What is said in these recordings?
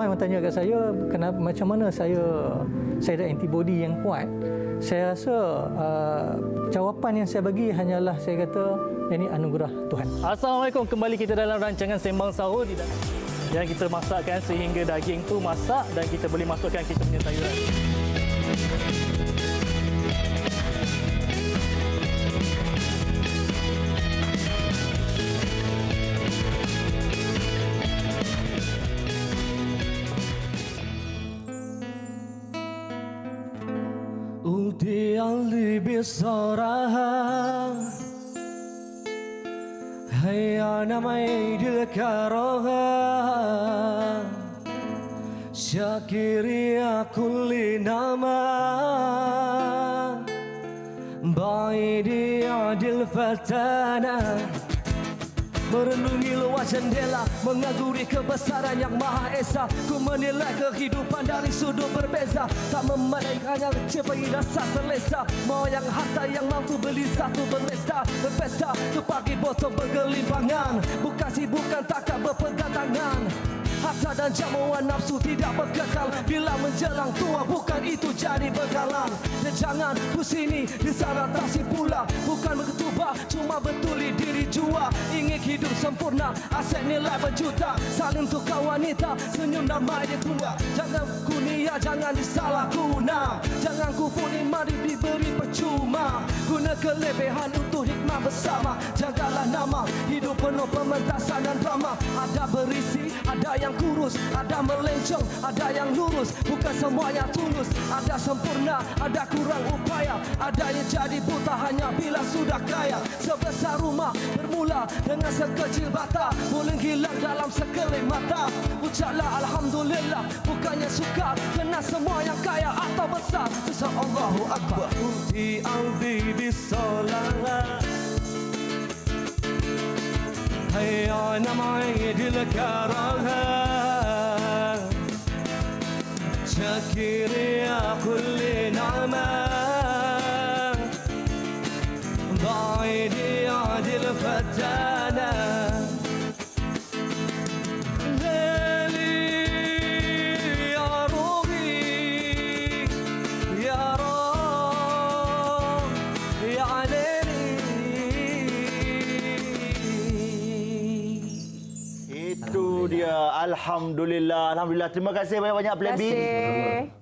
ramai yang tanya kat saya kenapa, macam mana saya ada antibody yang kuat. Saya rasa jawapan yang saya bagi hanyalah saya kata ini anugerah Tuhan. Assalamualaikum, kembali kita dalam rancangan Sembang Sahur yang kita masakkan sehingga daging tu masak dan kita boleh masukkan kita punya sayuran. ودي قلبي بصراحة هيا أنا ما يدلك روها شاكري كل نعمة بعيدي عدل فتانا merenungi luas jendela, mengagumi kebesaran yang Maha Esa. Ku menilai kehidupan dari sudut berbeza, tak memadai hanya cepai rasa selesa. Mau yang harta yang mampu beli satu berpesta, tu pagi botol bergelimpangan, bukan sibukan takkan berpegang tangan. Harta dan jamuan nafsu tidak berkekal, bila menjelang tua bukan itu jadi bekalan. Dan jangan pusini di sana tak si pula, bukan berketubah cuma betuli diri jua. Ingin hidup sempurna, aset nilai berjuta, saling tukar wanita, senyum damai dia tua. Jangan kunia, jangan disalah guna, jangan kupu mari diberi percuma. Guna kelebihan untuk hikmah bersama, jagalah nama, hidup penuh pementasan dan drama. Ada berisi, ada yang kurus, ada melencong, ada yang lurus, bukan semuanya tulus. Ada sempurna, ada kurang upaya, ada yang jadi buta hanya bila sudah kaya. Sebesar rumah bermula dengan sekecil bata, boleh hilang dalam sekeliling mata. Ucaplah alhamdulillah, bukannya suka kena semua yang kaya atau besar. Besar Allahu Akbar. Di albi bisalah هيا أنا معيد الكرهة شاكر يا كل نعمة بعيد عدل فتانة ليلي يا روحي يا روح يا ليلي. Itu dia. Alhamdulillah. Terima kasih banyak-banyak Plan B.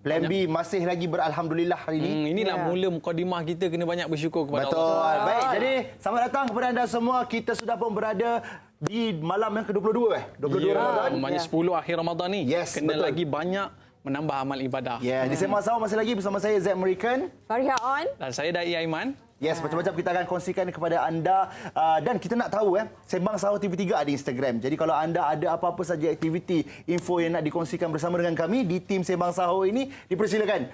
Plan B masih lagi beralhamdulillah hari ini. Inilah mula mukadimah kita kena banyak bersyukur kepada Allah. Betul. Baik, jadi selamat datang kepada anda semua. Kita sudah pun berada di malam yang ke-22 22 Ramadan. Maknanya 10 akhir Ramadan ni. Yes, kena betul. lagi banyak menambah amal ibadah. Di Sembang Sahur masih lagi bersama saya Zack American. Fariha On. Dan saya Dai Aiman. Yes, macam-macam kita akan kongsikan kepada anda dan kita nak tahu Sembang Sahur TV3 ada Instagram. Jadi kalau anda ada apa-apa saja aktiviti, info yang nak dikongsikan bersama dengan kami di tim Sembang Sahur ini, dipersilakan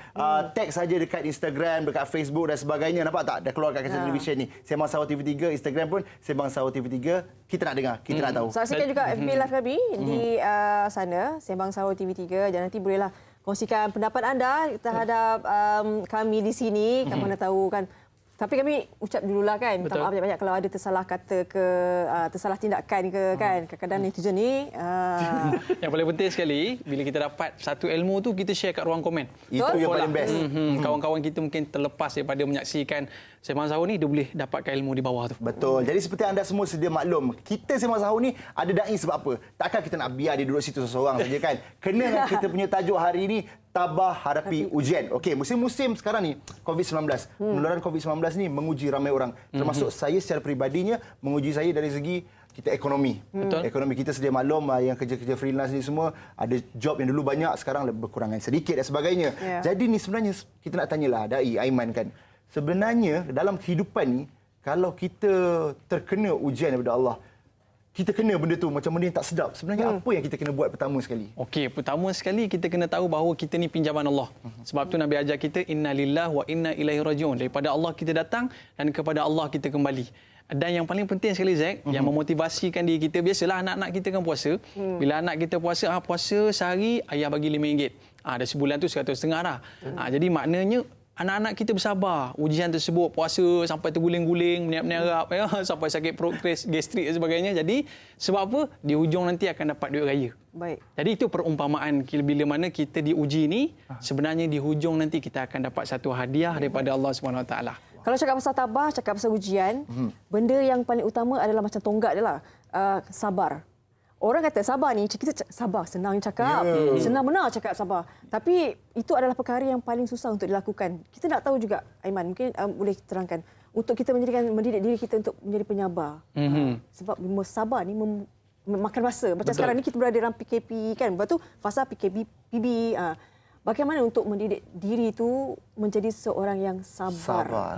tag saja dekat Instagram, dekat Facebook dan sebagainya. Nampak tak? Dah keluar kat kaca televisyen ni. Sembang Sahur TV3, Instagram pun Sembang Sahur TV3. Kita nak dengar, kita nak tahu. Saksikan juga FB Live kami di sana, Sembang Sahur TV3, dan nanti bolehlah kongsikan pendapat anda terhadap kami di sini. Kamu nak tahu kan. Tapi kami ucap dululah kan, minta maaf banyak-banyak kalau ada tersalah kata ke, tersalah tindakan ke kan. Kadang-kadang netizen ni... Yang paling penting sekali, bila kita dapat satu ilmu tu, kita share kat ruang komen. Itu yang paling best. Kawan-kawan kita mungkin terlepas daripada menyaksikan Sembang Sahur ni, dia boleh dapatkan ilmu di bawah tu. Betul. Jadi seperti anda semua sedia maklum, kita Sembang Sahur ni ada dai sebab apa? Takkan kita nak biar dia duduk situ seorang saja kan? Kena kita punya tajuk hari ini, tabah hadapi ujian. Okey, musim-musim sekarang ni COVID-19. Penularan COVID-19 ni menguji ramai orang. Termasuk saya secara peribadinya menguji saya dari segi kita ekonomi. Betul. Ekonomi kita sedia maklum yang kerja-kerja freelance ni semua ada job yang dulu banyak sekarang berkurangan sedikit dan sebagainya. Jadi ni sebenarnya kita nak tanyalah Dai Aiman kan. Sebenarnya dalam kehidupan ni kalau kita terkena ujian daripada Allah, kita kena benda tu macam benda yang tak sedap. Sebenarnya apa yang kita kena buat pertama sekali? Okey, pertama sekali kita kena tahu bahawa kita ni pinjaman Allah. Sebab tu Nabi ajar kita innalillahi wa inna ilaihi rajiun. Daripada Allah kita datang dan kepada Allah kita kembali. Dan yang paling penting sekali Zack, yang memotivasikan diri kita, biasalah anak-anak kita kan puasa. Bila anak kita puasa, puasa sehari ayah bagi RM5. Dah sebulan tu RM150 dah. Jadi maknanya anak-anak kita bersabar ujian tersebut, puasa sampai terguling-guling, meniap-niarap ya, sampai sakit perut, gastrik dan sebagainya. Jadi sebab apa? Di hujung nanti akan dapat duit raya. Baik. Jadi itu perumpamaan bila mana kita diuji ni, sebenarnya di hujung nanti kita akan dapat satu hadiah daripada Allah Subhanahu Wa Taala. Kalau cakap pasal tabah, cakap pasal ujian, benda yang paling utama adalah macam tonggak dia lah. Sabar. Orang kata sabar ni, kita sabar, senang cakap, senang benar cakap sabar. Tapi itu adalah perkara yang paling susah untuk dilakukan. Kita nak tahu juga, Aiman, mungkin boleh terangkan, untuk kita mendidik diri kita untuk menjadi penyabar. Sebab sabar ni makan masa. Macam sekarang ni kita berada dalam PKP kan, lepas tu fasa PKP. Bagaimana untuk mendidik diri itu menjadi seorang yang sabar?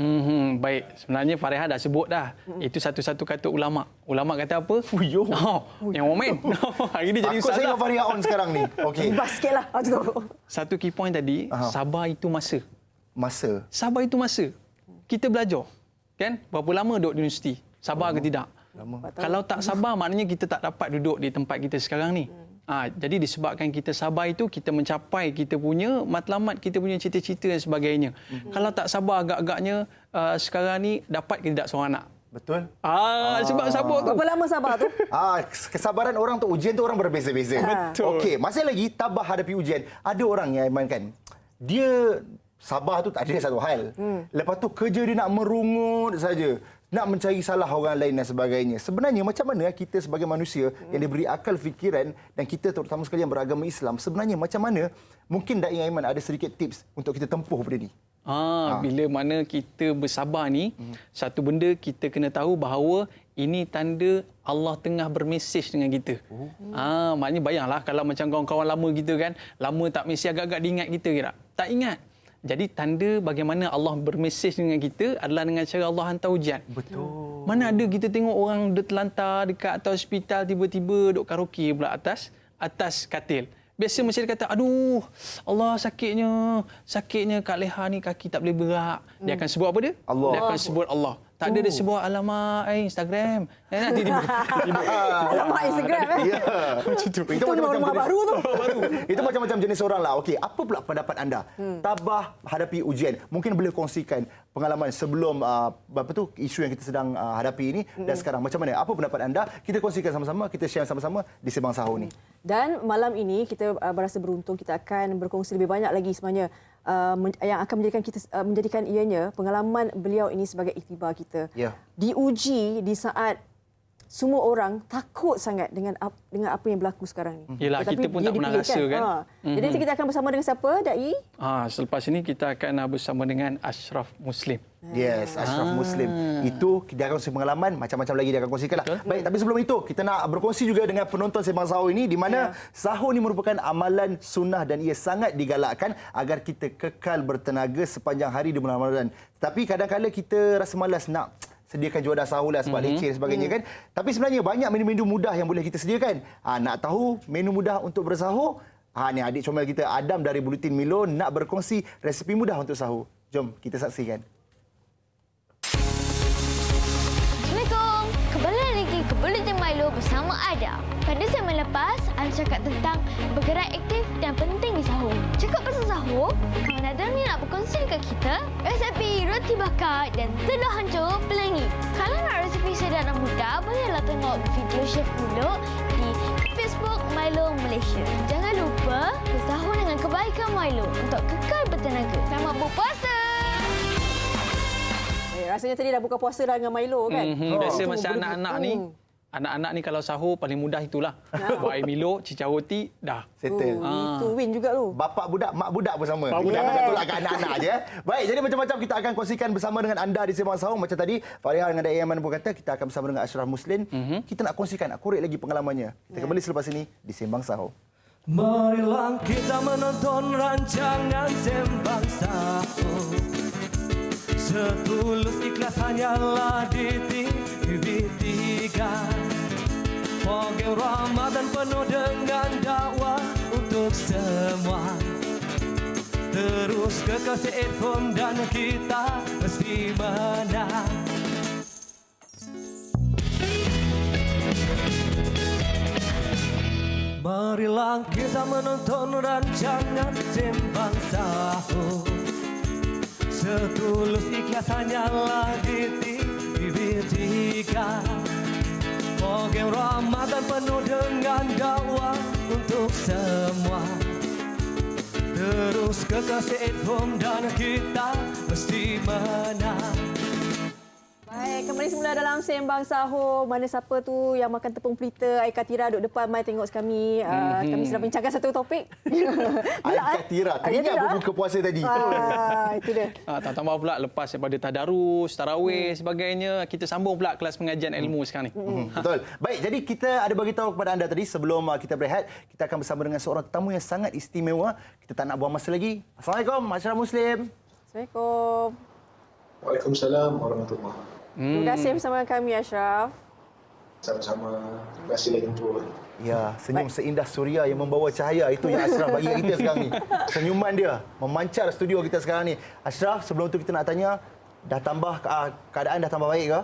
Baik, sebenarnya Fareha dah sebut dah. Itu satu-satu kata ulama. Ulama kata apa? Yang momen. Hari ni jadi Takut saya salah. dengan Faria on sekarang ni. Okey. Bebas sikitlah. Satu key point tadi, sabar itu masa. Masa. Sabar itu masa. Kita belajar. Kan? Berapa lama duduk di universiti? Sabar ke tidak? Lama. Kalau tak sabar, maknanya kita tak dapat duduk di tempat kita sekarang ni. Jadi disebabkan kita sabar itu, kita mencapai kita punya matlamat, kita punya cita-cita dan sebagainya. Kalau tak sabar agak-agaknya, sekarang ni dapat ke tidak seorang anak? Betul. Sebab sabar tu. Berapa lama sabar tu? Kesabaran orang tu, ujian tu orang berbeza-beza. Betul. Okey, masih lagi tabah hadapi ujian. Ada orang yang Aiman kan, dia sabar tu tak ada satu hal. Lepas tu kerja dia nak merungut saja, nak mencari salah orang lain dan sebagainya. Sebenarnya macam mana kita sebagai manusia yang diberi akal fikiran, dan kita terutama sekali yang beragama Islam, sebenarnya macam mana mungkin Da'i Aiman ada sedikit tips untuk kita tempuh benda ni? Bila mana kita bersabar ni, satu benda kita kena tahu bahawa ini tanda Allah tengah bermesej dengan kita. Maknanya bayanglah kalau macam kawan-kawan lama kita kan, lama tak mesej, agak-agak diingat kita ke tak? Tak ingat. Jadi tanda bagaimana Allah bermesej dengan kita adalah dengan cara Allah hantar hujan. Betul. Mana ada kita tengok orang duduk terlantar dekat atas hospital, tiba-tiba duduk karaoke pula atas katil. Biasa mesti dia kata, aduh, Allah sakitnya Kak Leha ni, kaki tak boleh berak. Dia akan sebut apa dia? Allah. Dia akan sebut Allah. Tak ada dia sebut, alamak, Instagram. Nanti dia Alamak Instagram Ya. Itu norma baru tu. Itu macam-macam jenis orang lah. Okey, apa pula pendapat anda? Tabah hadapi ujian. Mungkin boleh kongsikan pengalaman sebelum isu yang kita sedang hadapi ini dan sekarang. Macam mana? Apa pendapat anda? Kita kongsikan sama-sama, kita share sama-sama di Sembang Sahur ni. Dan malam ini kita berasa beruntung, kita akan berkongsi lebih banyak lagi sebenarnya yang akan menjadikan ianya pengalaman beliau ini sebagai iktibar kita. Ya. Diuji di saat semua orang takut sangat dengan apa yang berlaku sekarang ni. Yelah, Tetapi kita pun dia tak pernah dipilih, rasa kan. Jadi nanti kita akan bersama dengan siapa, Da'i? Selepas ini kita akan bersama dengan Ashraf Muslim. Yes, Ashraf Muslim. Itu dia akan kongsi pengalaman, macam-macam lagi dia akan kongsikan lah. Baik, tapi sebelum itu kita nak berkongsi juga dengan penonton Sembang Sahur ini, di mana sahur ini merupakan amalan sunnah dan ia sangat digalakkan agar kita kekal bertenaga sepanjang hari di bulan Ramadan. Tapi kadang-kadang kita rasa malas nak sediakan juadah sahur lah sebab leceh dan sebagainya kan. Tapi sebenarnya banyak menu-menu mudah yang boleh kita sediakan. Nak tahu menu mudah untuk bersahur? Ni adik comel kita Adam dari Bulletin Milo nak berkongsi resipi mudah untuk sahur. Jom kita saksikan. Assalamualaikum. Kembali lagi ke Bulletin Milo bersama Adam. Pada segmen lepas, Anda cakap tentang bergerak aktif dan penting di sahur. Cakap pasal sahur, kawan Adam ni nak berkongsi dekat kita resepi roti bakar dan telur hancur pelangi. Kalau nak resepi sedap dan mudah, bolehlah tengok video Chef Milo di Facebook Milo Malaysia. Jangan lupa bersahur dengan kebaikan Milo untuk kekal bertenaga. Selamat berpuasa! Rasanya tadi dah buka puasa dah dengan Milo kan. Biasa Itu macam boleh anak-anak gitu. ni. Anak-anak ni kalau sahur paling mudah itulah. Buat air Milo, cicah roti, dah. Settle. Itu win juga tu. Bapak budak, mak budak pun sama. Mak budak. Kita tolakkan anak-anak je. Baik, jadi macam-macam kita akan kongsikan bersama dengan anda di Sembang Sahur. Macam tadi, Fareha dengan Da'i Aiman pun kata, kita akan bersama dengan Ashraf Muslim. Kita nak kongsikan, nak korek lagi pengalamannya. Kita kembali selepas ini di Sembang Sahur. Marilah kita menonton rancangan Sembang Sahur. Setulus ikhlas hanyalah di TV3. Program Ramadan penuh dengan dakwah untuk semua. Terus kekasih earphone dan kita mesti menang. Marilah kita menonton rancangan Sembang Sahur. Setulus ikhlas hanyalah di TV3. Program Ramadan penuh dengan dakwah untuk semua. Terus kekal stay at home dan kita mesti menang. Baik, kembali semula dalam Sembang Sahur. Mana siapa tu yang makan tepung pelita, Aika Tira duduk depan mai tengok kami. Kami sedang bincangkan satu topik. Aika Tira. Teringat berbuka puasa tadi. Itu dia. Tambah pula lepas daripada tadarus, tarawih, sebagainya, kita sambung pula kelas pengajian ilmu sekarang ni. Betul. Baik, jadi kita ada bagi tahu kepada anda tadi sebelum kita berehat, kita akan bersama dengan seorang tetamu yang sangat istimewa. Kita tak nak buang masa lagi. Assalamualaikum, masyarakat Muslim. Assalamualaikum. Waalaikumsalam warahmatullahi wabarakatuh. Terima kasih bersama kami, Ashraf. Sama-sama. Terima kasih dah jemput. Ya, senyum seindah suria yang membawa cahaya. Itu yang Ashraf bagi kita sekarang ni. Senyuman dia memancar studio kita sekarang ni. Ashraf, sebelum tu kita nak tanya, dah tambah keadaan dah tambah baik ke?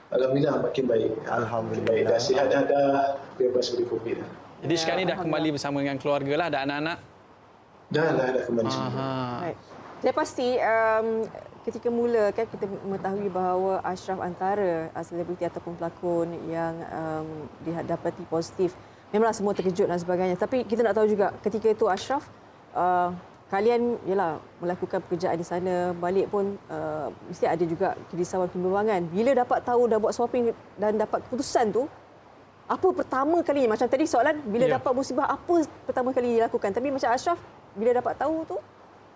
Alhamdulillah makin baik. Alhamdulillah. Makin baik. Dah sihat dah bebas dari COVID dah. Jadi sekarang ni dah kembali bersama dengan keluarga lah, ada anak-anak. Dah kembali semua. Baik. Saya pasti ketika mula kan kita mengetahui bahawa Ashraf antara selebriti ataupun pelakon yang didapati positif. Memanglah semua terkejut dan sebagainya. Tapi kita nak tahu juga ketika itu Ashraf, kalian ialah melakukan pekerjaan di sana, balik pun mesti ada juga kerisauan kebimbangan. Bila dapat tahu dah buat swapping dan dapat keputusan tu, apa pertama kalinya? Macam tadi soalan, bila dapat musibah, apa pertama kali dilakukan? Tapi macam Ashraf, bila dapat tahu tu,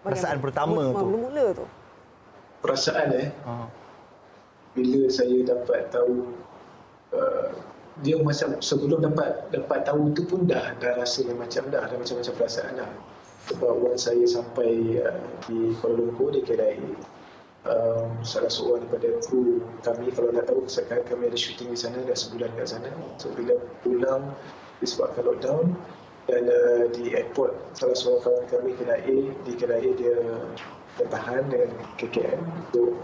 Perasaan pertama tu. Mula-mula tu. Perasaan bila saya dapat tahu dia macam sebelum dapat tahu tu pun dah rasa macam dah macam-macam perasaan dah. Sebab once saya sampai di Kuala Lumpur di KLIA, salah seorang daripada kru kami, kalau nak tahu sekarang kami ada syuting di sana dah sebulan kat sana. So bila pulang disebabkan lockdown dan di airport salah seorang kawan kami di KLIA dia bertahan dengan KKM untuk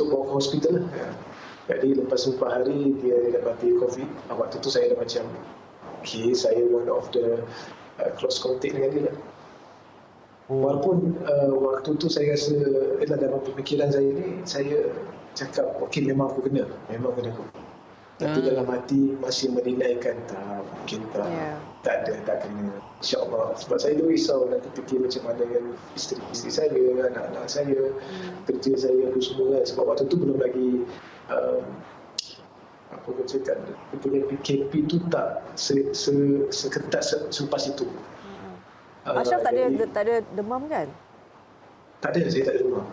bawa ke hospital lah. Jadi lepas 4 hari dia dapati COVID. Waktu tu saya dah macam saya one of the close contact dengan dia. Walaupun waktu tu saya rasa dalam pemikiran saya ni, saya cakap memang aku kena COVID. Tapi dalam hati masih menilaikan mungkin tak kena. InsyaAllah. Sebab saya tu risau nanti fikir macam mana dengan isteri saya, anak-anak saya, kerja saya tu semua kan. Sebab waktu tu belum lagi apa aku cakap, dia punya PKP tu tak seketat selepas itu. Ashraf tak ada demam kan? Tak ada, saya tak ada demam.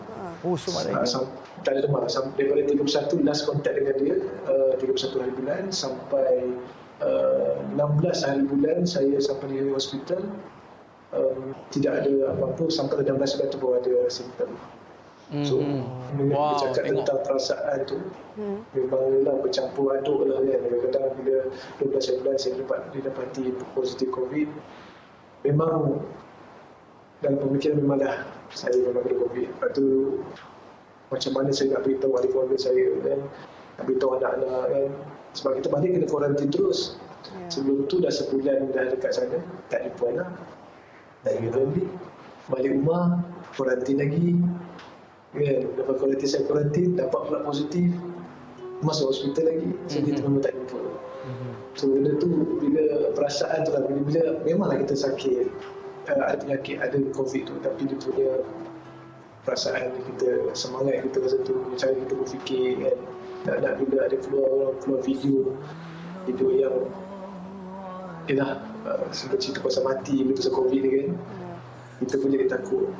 Tak ada demam. Daripada 31 last contact dengan dia, 31 hari bulan sampai 16 hari bulan saya sampai di hospital. Tidak ada apa-apa sampai 16 bulan tu baru ada simptom. So, bercakap tentang perasaan tu, memanglah bercampur aduk lah kan. Kadang-kadang bila 12 bulan saya didapati positif COVID, memang dalam pemikiran memang dah saya memang ada COVID. Lepas tu macam mana saya nak beritahu ahli keluarga saya kan, nak beritahu anak-anak kan. Sebab kita balik kena kuarantin terus. Sebelum tu dah sebulan dah dekat sana, tak jumpa anak, tak jumpa balik. Balik rumah, kuarantin lagi kan. Lepas kuarantin saya kuarantin, dapat pula positif, masuk hospital lagi, so kita memang tak jumpa. So benda tu, bila perasaan tu lah, bila memanglah kita sakit, ada penyakit, ada COVID tu, tapi dia punya perasaan kita, semangat kita masa tu, cara kita berfikir kan, nak bila ada keluar video yang sebab cerita pasal mati pasal COVID ni kan, kita pun jadi takut.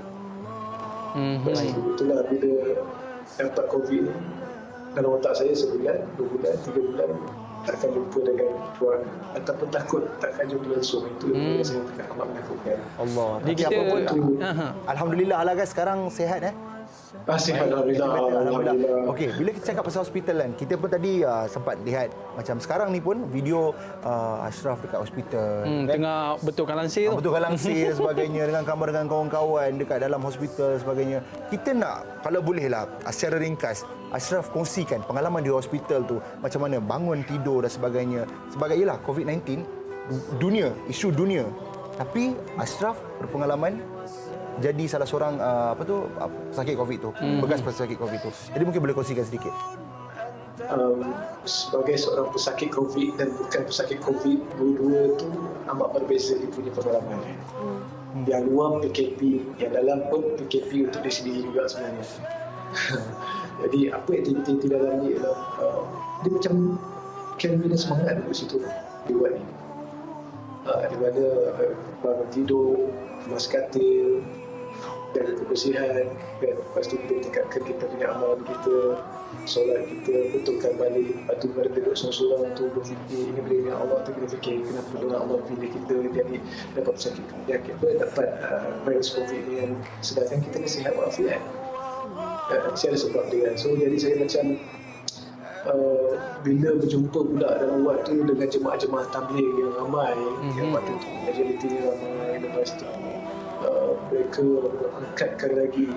Lepas tu itulah bila dapat COVID ni, dalam otak saya sebulan, 2 bulan, 3 bulan takkan jumpa dengan keluarga ataupun takut takkan jumpa langsung. Itu yang saya amat menakutkan. Allah. Jadi kita apa pun, alhamdulillah lah guys, sekarang sihat Alhamdulillah. Okey, bila kita cakap pasal hospital kan, kita pun tadi sempat lihat macam sekarang ni pun video Ashraf dekat hospital kan? Tengah betulkan lansir tu. Betulkan langsir sebagainya, dengan gambar dengan kawan-kawan dekat dalam hospital sebagainya. Kita nak, kalau boleh lah secara ringkas, Ashraf kongsikan pengalaman di hospital tu, macam mana bangun tidur dan sebagainya. Sebagai ialah COVID-19 dunia, isu dunia. Tapi Ashraf berpengalaman jadi salah seorang pesakit COVID tu, bekas pesakit COVID tu. Jadi mungkin boleh kongsikan sedikit. Sebagai seorang pesakit COVID dan bukan pesakit COVID, dua-dua tu amat berbeza dia punya pengalaman. Yang luar PKP, yang dalam pun PKP untuk dia sendiri juga sebenarnya. Jadi apa aktiviti dalam ni ialah dia macam kena semangat di situ dia buat ni. Di mana bangun tidur, kemas katil, jaga kebersihan, dan lepas tu kita tingkatkan kita punya amalan kita, solat kita, betulkan balik. Lepas tu pada duduk seorang-seorang tu berfikir, ingin beri Allah tu kita fikir kenapa dengan Allah pilih kita jadi dapat pesakit penyakit, dapat virus COVID ni, yang sedangkan kita ni sihat walafiat. Saya ada sebab dia. So jadi saya macam bila berjumpa pula dalam waktu dengan jemaah-jemaah tabligh yang ramai, yang waktu tu majoriti ramai, lepas tu mereka angkatkan lagi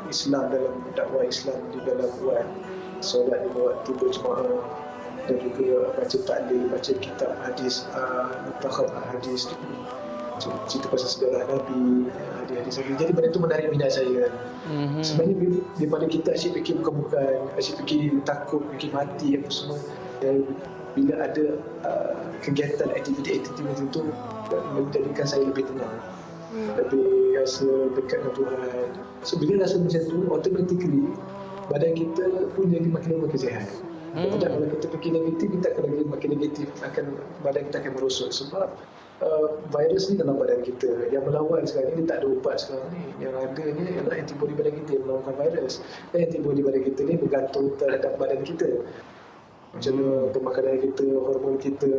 Islam dalam dakwah Islam di dalam buat solat di waktu berjemaah, dan juga baca tahlil, baca kitab hadis, mutakhab hadis, cerita pasal sejarah Nabi, hadis-hadis lagi. Jadi benda itu menarik minat saya. Sebenarnya daripada kita asyik fikir bukan-bukan, asyik fikir takut, fikir mati apa semua. Dan bila ada kegiatan aktiviti-aktiviti macam itu, menjadikan saya lebih tenang, lebih rasa dekat dengan Tuhan. So bila rasa macam tu, automatically badan kita pun jadi makin sihat. Tidak, kalau kita fikir negatif, kita akan lagi makin negatif, badan kita akan merosot. Sebab virus ni dalam badan kita. Yang melawan sekarang ni, dia tak ada ubat sekarang ni. Yang adanya ialah antibody badan kita yang melawan virus. Dan antibody badan kita ni bergantung terhadap badan kita. Macam mana pemakanan kita, hormon kita,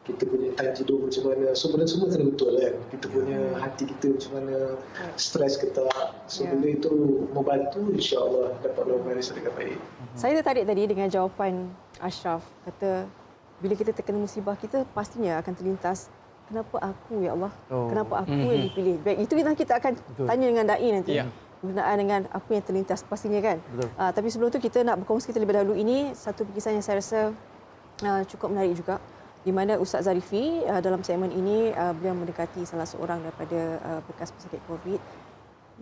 kita punya time tidur macam mana. So benda semua kena betul kan. Kita punya hati kita macam mana, stres ke tak. So benda itu membantu, insya-Allah dapat lawan virus dengan baik. Saya tertarik tadi dengan jawapan Ashraf. Kata bila kita terkena musibah, kita pastinya akan terlintas, kenapa aku ya Allah? Kenapa aku yang dipilih? Baik, itu kita akan tanya dengan dai nanti. Berkenaan dengan apa yang terlintas pastinya kan. Tapi sebelum tu kita nak berkongsi terlebih dahulu, ini satu kisah yang saya rasa cukup menarik juga, di mana Ustaz Zarifi dalam segmen ini beliau mendekati salah seorang daripada bekas pesakit COVID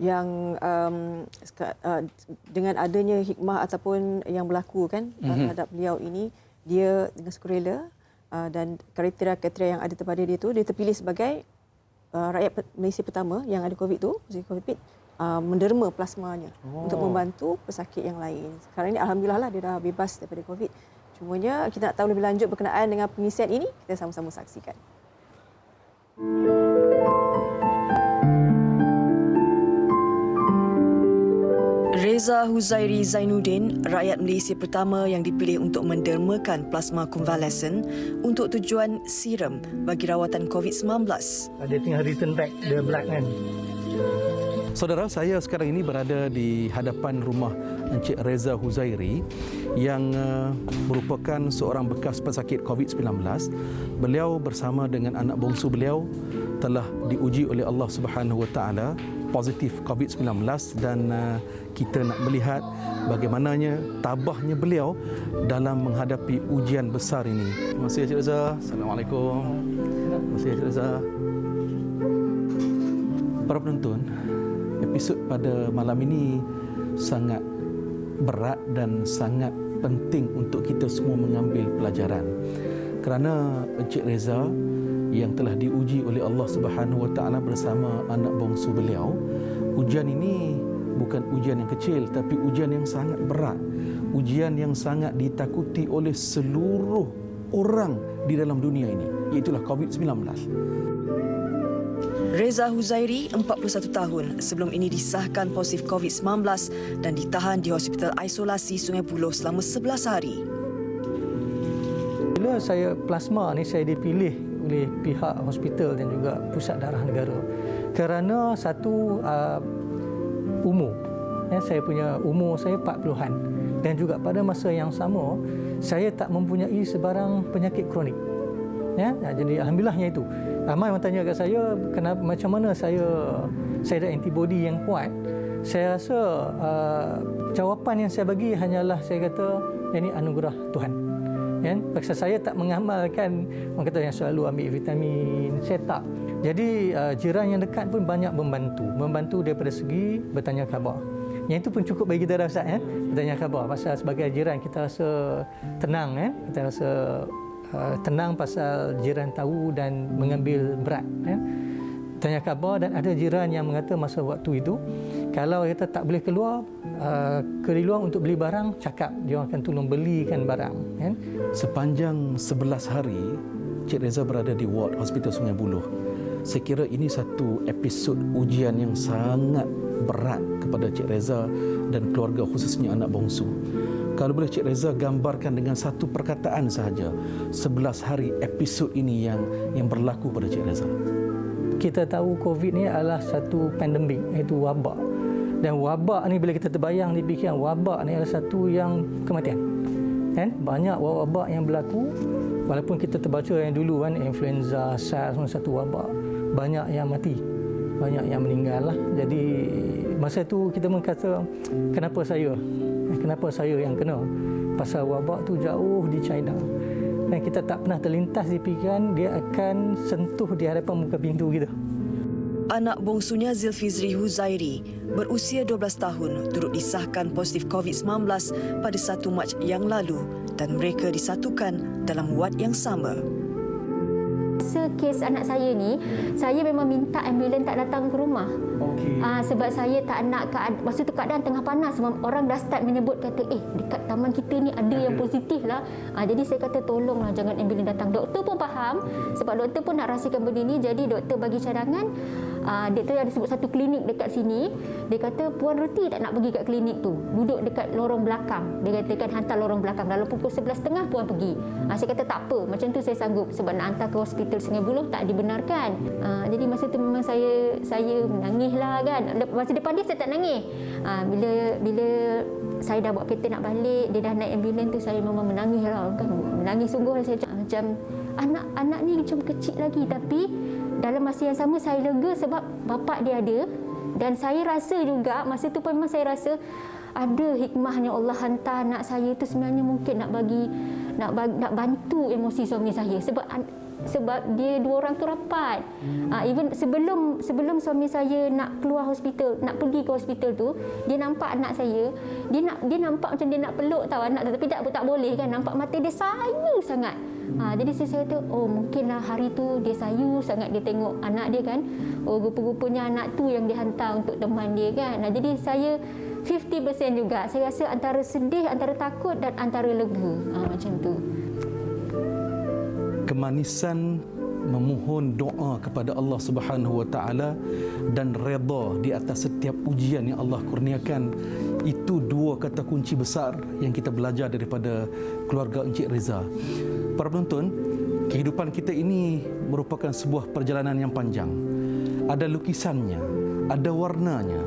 yang dengan adanya hikmah ataupun yang berlaku kan terhadap beliau ini, dia dengan sukarela dan kriteria yang ada kepada dia tu, dia terpilih sebagai rakyat Malaysia pertama yang ada COVID tu, COVID, menderma plasmanya untuk membantu pesakit yang lain. Sekarang ini alhamdulillah lah dia dah bebas daripada COVID. Cumanya kita nak tahu lebih lanjut berkenaan dengan pengisian ini, kita sama-sama saksikan. Reza Huzairi Zainuddin, rakyat Malaysia pertama yang dipilih untuk mendermakan plasma konvalesen untuk tujuan serum bagi rawatan COVID-19. Dia tinggal return back the blood kan. Saudara, saya sekarang ini berada di hadapan rumah Encik Reza Huzairi yang merupakan seorang bekas pesakit COVID-19. Beliau bersama dengan anak bongsu beliau telah diuji oleh Allah Subhanahu Wa Taala positif COVID-19, dan kita nak melihat bagaimananya tabahnya beliau dalam menghadapi ujian besar ini. Terima kasih Encik Reza. Assalamualaikum. Terima kasih Encik Reza. Para penonton, episod pada malam ini sangat berat dan sangat penting untuk kita semua mengambil pelajaran. Kerana Encik Reza yang telah diuji oleh Allah Subhanahu Wa Taala bersama anak bongsu beliau, ujian ini bukan ujian yang kecil, tapi ujian yang sangat berat, ujian yang sangat ditakuti oleh seluruh orang di dalam dunia ini, iaitulah COVID-19. Reza Huzairi, 41 tahun, sebelum ini disahkan positif COVID-19 dan ditahan di Hospital Isolasi Sungai Buloh selama 11 hari. Bila saya plasma ni, saya dipilih oleh pihak hospital dan juga Pusat Darah Negara kerana satu umur. Saya punya umur saya 40-an, dan juga pada masa yang sama saya tak mempunyai sebarang penyakit kronik. Jadi alhamdulillahnya itu. Ramai orang tanya kat saya, kenapa, macam mana saya ada antibody yang kuat. Saya rasa jawapan yang saya bagi hanyalah saya kata ini anugerah Tuhan. Kan? Pasal saya tak mengamalkan orang kata yang selalu ambil vitamin, saya tak. Jadi jiran yang dekat pun banyak membantu daripada segi bertanya khabar. Yang itu pun cukup bagi kita dah Ustaz, bertanya khabar. Pasal sebagai jiran kita rasa tenang, kita rasa tenang pasal jiran tahu dan mengambil berat. Tanya khabar, dan ada jiran yang mengata masa waktu itu kalau kita tak boleh keluar ke luar untuk beli barang, cakap dia akan tolong belikan barang. Sepanjang 11 hari Cik Reza berada di ward Hospital Sungai Buloh. Saya kira ini satu episod ujian yang sangat berat kepada Cik Reza dan keluarga, khususnya anak bongsu. Kalau boleh Cik Reza gambarkan dengan satu perkataan sahaja 11 hari episod ini yang berlaku pada Cik Reza. Kita tahu COVID ni adalah satu pandemik, iaitu wabak. Dan wabak ni bila kita terbayang di fikiran, wabak ni adalah satu yang kematian. Banyak wabak yang berlaku, walaupun kita terbaca yang dulu influenza, SARS, satu wabak, banyak yang mati, banyak yang meninggal lah. Jadi masa tu kita pun kata, kenapa saya yang kena? Pasal wabak tu jauh di China. Dan kita tak pernah terlintas di fikiran dia akan sentuh di hadapan muka pintu kita. Anak bongsunya Zulfizri Huzairi berusia 12 tahun turut disahkan positif COVID-19 pada 1 Mac yang lalu dan mereka disatukan dalam wad yang sama. Kes anak saya ni, saya memang minta ambulans tak datang ke rumah. Sebab saya tak nak masa tu keadaan tengah panas, orang dah start menyebut kata dekat taman kita ni ada yang positif lah. Jadi saya kata tolonglah jangan ambulans datang. Doktor pun faham sebab doktor pun nak rahsiakan benda ni, jadi doktor bagi cadangan. Doktor ada sebut satu klinik dekat sini. Dia kata Puan Reti tak nak pergi kat klinik tu, duduk dekat lorong belakang. Dia katakan hantar lorong belakang, dalam pukul 11.30 Puan pergi. Saya kata tak apa, macam tu saya sanggup sebab nak hantar ke hospital Sungai Buloh tak dibenarkan. Jadi masa tu memang saya menangis lah kan. Masa depan dia saya tak nangis. Bila saya dah buat kereta nak balik, dia dah naik ambulans tu, saya memang menangis lah kan. Menangis sungguh lah. Saya macam anak ni macam kecil lagi, tapi dalam masa yang sama saya lega sebab bapak dia ada. Dan saya rasa juga masa tu pun memang saya rasa ada hikmahnya Allah hantar anak saya tu sebenarnya mungkin nak bantu emosi suami saya sebab dia dua orang tu rapat. Even sebelum suami saya nak keluar hospital, nak pergi ke hospital tu, dia nampak anak saya, dia nampak macam dia nak peluk tahu anak tu, tapi tak boleh kan, nampak mata dia sayu sangat. Jadi saya kata, mungkinlah hari tu dia sayu sangat dia tengok anak dia kan. Rupa-rupanya anak tu yang dihantar untuk teman dia kan. Jadi saya 50% juga. Saya rasa antara sedih, antara takut dan antara lega. Macam tu. Kemanisan memohon doa kepada Allah Subhanahu Wa Taala dan redha di atas setiap ujian yang Allah kurniakan, itu dua kata kunci besar yang kita belajar daripada keluarga Encik Reza. Para penonton, kehidupan kita ini merupakan sebuah perjalanan yang panjang. Ada lukisannya, ada warnanya.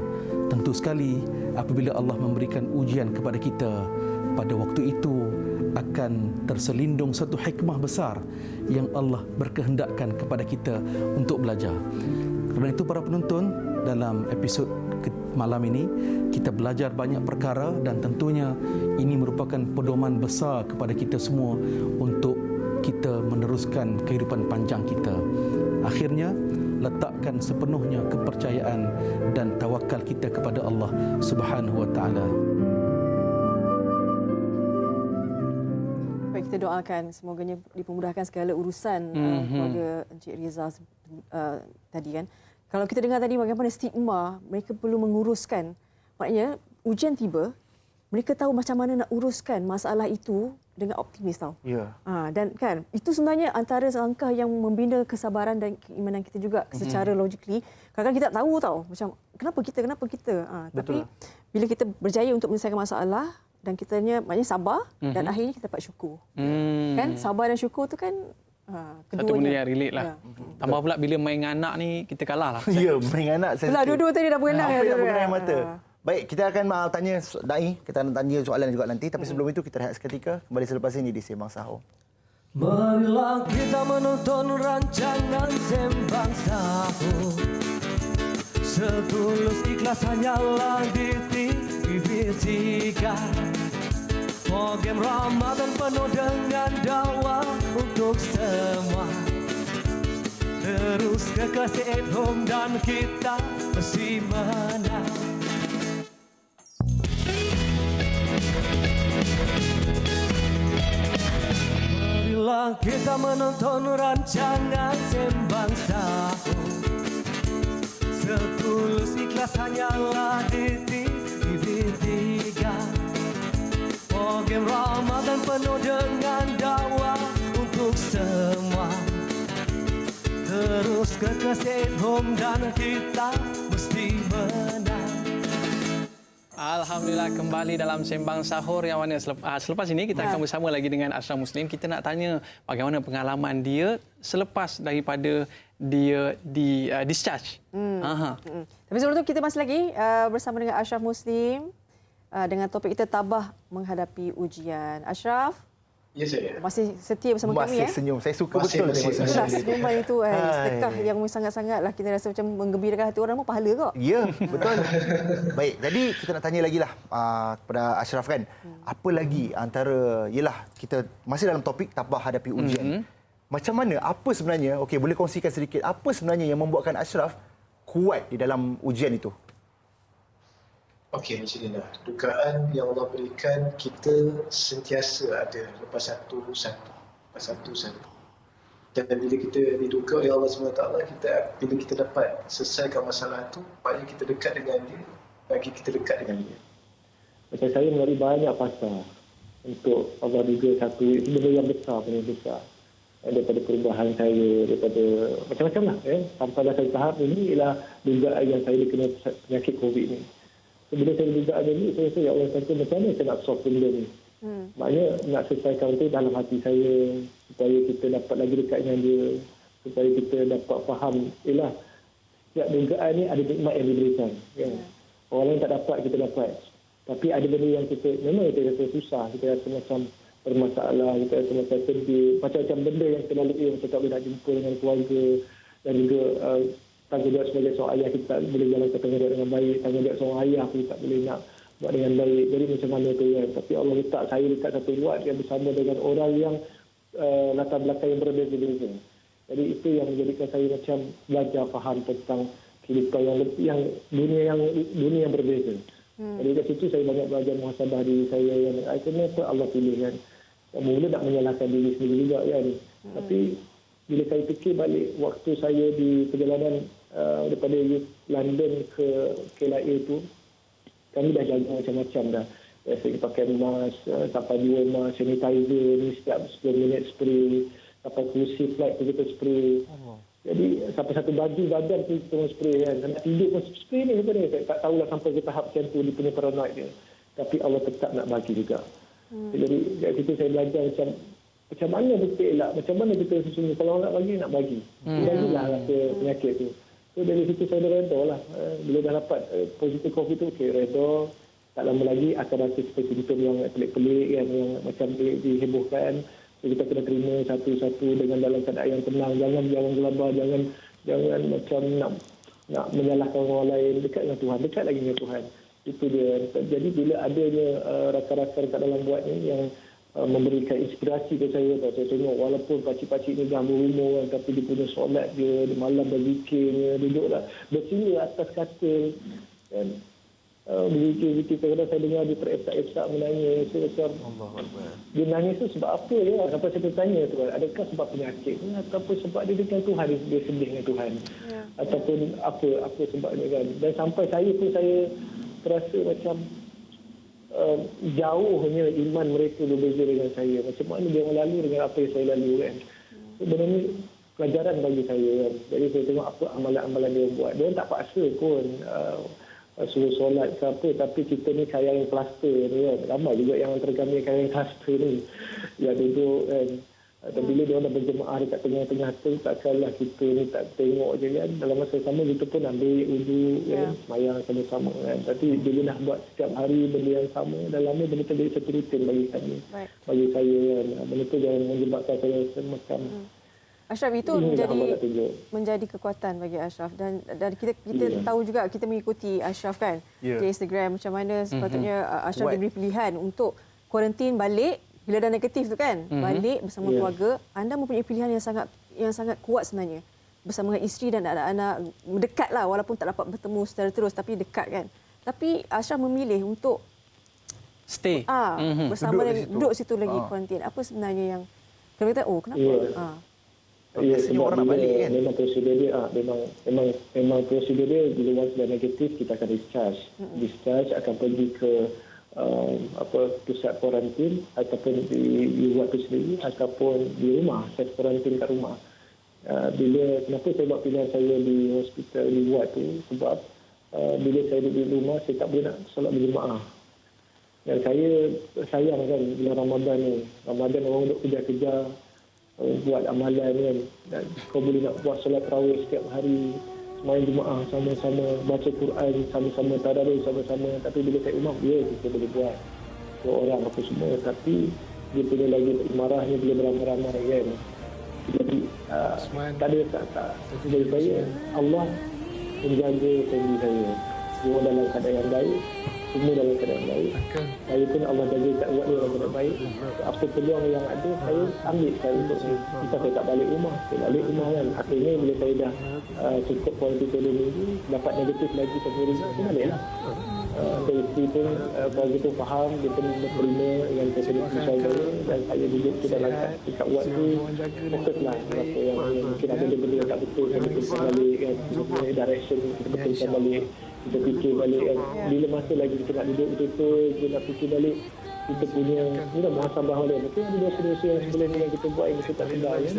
Tentu sekali apabila Allah memberikan ujian kepada kita, pada waktu itu akan terselindung satu hikmah besar yang Allah berkehendakkan kepada kita untuk belajar. Kerana itu para penonton, dalam episod malam ini kita belajar banyak perkara dan tentunya ini merupakan pedoman besar kepada kita semua untuk kita meneruskan kehidupan panjang kita. Akhirnya, letakkan sepenuhnya kepercayaan dan tawakal kita kepada Allah Subhanahu Wa Taala. Baik, kita doakan semoganya dipermudahkan segala urusan keluarga Encik Reza tadi kan. Kalau kita dengar tadi bagaimana stigma mereka perlu menguruskan, maknanya ujian tiba, mereka tahu macam mana nak uruskan masalah itu dengan optimis tau. Ya. Dan kan itu sebenarnya antara langkah yang membina kesabaran dan keimanan kita juga secara logically. Kadang-kadang kita tak tahu tau macam kenapa kita. Tapi bila kita berjaya untuk menyelesaikan masalah dan kitanya maknanya sabar dan akhirnya kita dapat syukur. Kan sabar dan syukur tu kan keduanya. Satu benda yang relate lah. Tambah pula bila main dengan anak ni kita kalah lah. Ya, main dengan anak. Itulah dua-dua tadi dah berenang. Apa yang berenang mata. Baik, kita akan tanya Dai. Kita akan tanya soalan juga nanti. Tapi sebelum itu kita rehat seketika. Kembali selepas ini di Sembang Sahur. Marilah kita menonton rancangan Sembang Sahur. Setulus ikhlas hanyalah di TV3. Program Ramadan penuh dengan dakwah untuk semua. Terus kekal stay at home dan kita mesti menang. Marilah kita menonton rancangan Sembang Sahur. Setulus ikhlas hanyalah di TV3. Program Ramadan penuh dengan dakwah untuk semua. Terus kekal stay at home dan kita mesti menang. Alhamdulillah, kembali dalam Sembang Sahur yang mana selepas ini kita akan bersama lagi dengan Ashraf Muslim. Kita nak tanya bagaimana pengalaman dia selepas daripada dia di discharge. Tapi sebelum itu kita masih lagi bersama dengan Ashraf Muslim dengan topik kita tabah menghadapi ujian. Ashraf, Ya, saya. masih setia bersama kami. Masih senyum. Saya suka Masih betul tengok senyum. Ikhlas memang itu sedekah yang sangat-sangatlah kita rasa macam menggembirakan hati orang pun pahala kok. Ya, betul. Baik, jadi kita nak tanya lagi lah kepada Ashraf kan. Apa lagi antara, yelah kita masih dalam topik tabah hadapi ujian. Macam mana, apa sebenarnya, okey boleh kongsikan sedikit, apa sebenarnya yang membuatkan Ashraf kuat di dalam ujian itu? Okey, macam inilah. Dugaan yang Allah berikan, kita sentiasa ada lepas satu. Dan bila kita diduga oleh Allah SWT, bila kita dapat selesaikan masalah itu, supaya kita dekat dengan dia, bagi kita dekat dengan dia. Macam saya melalui banyak fasa untuk Allah juga satu, itu benda yang besar, daripada perubahan saya, daripada macam-macam lah. Sampai satu tahap ini ialah dugaan yang saya kena penyakit COVID ni. Bila saya duga ada ni, saya rasa ya Allah kata macam mana saya nak solve benda ni. Maknanya nak selesaikan itu dalam hati saya, supaya kita dapat lagi dekat dengan dia, supaya kita dapat faham, ialah setiap dugaan ni ada nikmat yang diberikan. Orang lain tak dapat, kita dapat. Tapi ada benda yang kita, memang kita rasa susah, kita rasa macam bermasalah, kita rasa macam sedih, macam-macam benda yang kita lalui, macam tak boleh nak jumpa dengan keluarga, dan juga tanggungjawab sebagai seorang ayah kita tak boleh jalankan tanggungjawab dengan baik, tanggungjawab seorang ayah pun tak boleh nak buat dengan baik. Jadi macam mana tu kan. Tapi Allah letak saya dekat satu wad yang bersama dengan orang yang latar belakang yang berbeza-beza. Jadi itu yang menjadikan saya macam belajar faham tentang kehidupan yang dunia yang berbeza. Jadi kat situ saya banyak belajar muhasabah diri saya yang kenapa Allah pilih kan. Mula nak menyalahkan diri sendiri juga kan. Tapi bila saya fikir balik waktu saya di perjalanan daripada London ke KLIA itu, kami dah jaga macam-macam dah. Saya pakai mask, sampai 2 mask, sanitizer ni setiap 10 minit spray, sampai kursi flight pun kita spray. Jadi sampai satu baju badan pun kita spray kan. Nak tidur pun spray ni sebenarnya. Saya tak tahulah sampai ke tahap macam tu, dia punya paranoid dia. Tapi Allah tetap nak bagi juga. Jadi dari situ saya belajar macam mana kita elak, macam mana kita sesungguhnya. Kalau orang nak bagi. Bagilah rasa penyakit tu. So dari situ saya dah reda lah. Bila dah dapat positif COVID tu, okey reda. Tak lama lagi akan rasa simptom yang pelik-pelik kan, yang macam dihebohkan. So kita kena terima satu-satu dengan dalam keadaan yang tenang. Jangan gelabah, jangan macam nak menyalahkan orang lain. Dekat dengan Tuhan, dekat lagi dengan Tuhan. Itu dia. Jadi bila adanya rakan-rakan kat dalam buat ni yang memberikan inspirasi ke saya. Saya tengok walaupun pakcik-pakcik ni dah berumur kan, tapi dia punya solat dia malam berzikirnya, duduklah bersila atas katil kan, berzikir-zikir. Kadang-kadang saya dengar dia teresak-esak menangis. Saya rasa dia nangis tu sebab apa ya? Sampai saya bertanya tu kan, adakah sebab penyakit ni ataupun sebab dia dengan Tuhan, dia sedih dengan Tuhan, ataupun apa sebabnya kan. Dan sampai saya terasa macam jauhnya iman mereka berbeza dengan saya. Macam mana dia lalu dengan apa yang saya lalu kan. Sebenarnya pelajaran bagi saya kan. Jadi saya tengok apa amalan-amalan dia buat. Dia tak paksa pun suruh solat ke apa. Tapi kita ni kaya yang plaster ni kan. Ramai juga yang antara kami kaya yang plaster ni. Yang duduk kan. Dan bila dia dah berjemaah dekat tengah-tengah tu, takkanlah kita ni tak tengok je kan. Dalam masa sama kita pun ambil wuduk kan, semayang sama-sama kan. Tapi bila dah buat setiap hari benda yang sama, dalamnya benda tu jadi satu rutin bagi kami. Bagi saya kan. Benda tu jangan menyebabkan saya semacam Ashraf, itu menjadi kekuatan bagi Ashraf. Dan kita tahu juga, kita mengikuti Ashraf kan di Instagram, macam mana sepatutnya Ashraf diberi pilihan untuk kuarantin balik, bila dah negatif tu kan, balik bersama keluarga, anda mempunyai pilihan yang sangat kuat sebenarnya. Bersama dengan isteri dan anak-anak, dekatlah walaupun tak dapat bertemu secara terus tapi dekat kan. Tapi Ashraf memilih untuk stay bersama duduk situ lagi kuarantin. Apa sebenarnya yang kita kata kenapa? Ya, sebab orang nak balik kan. Memang prosedur dia memang prosedur dia bila once dah negatif kita akan discharge akan pergi ke pusat kuarantin ataupun di buat tu sendiri ataupun di rumah, self kuarantin kat rumah. Kenapa saya buat pilihan saya di hospital dibuat tu sebab bila saya duduk di rumah saya tak boleh nak solat berjemaah. Dan saya sayang kan bila Ramadan orang duduk kejar-kejar buat amalan kan, dan kau boleh nak buat solat tarawih setiap hari, sembahyang jemaah sama-sama, baca Quran sama-sama, tadarus sama-sama, tapi bila kat rumah kita boleh buat dua orang apa semua, tapi dia punya lagi marahnya bila beramai-ramai kan. Jadi tak ada dari saya Allah menjaga family saya. Semua dalam keadaan yang baik, semua dalam keadaan baik. Saya pun Allah jaga kat buat dia dalam keadaan baik. Apa peluang yang ada, saya ambil sekali untuk ni. Kita saya tak balik rumah. Saya balik rumah kan. Akhirnya bila saya dah cukup kuarantin 2 minggu, dapat negatif lagi sampai rumah, saya balik lah. Isteri pun keluarga tu faham, dia pun menerima dengan kesedaran saya dan saya duduk ke dalam kat buat tu fokuslah apa yang mungkin ada benda yang tak betul, kita betulkan balik kan, kita punya direction kita betulkan balik, kita fikir balik kan. Bila masa lagi kita nak duduk betul-betul, kita nak fikir balik kita punya muhasabah balik. Betul ada dosa-dosa yang sebelum yang kita buat yang kita tak sedar kan.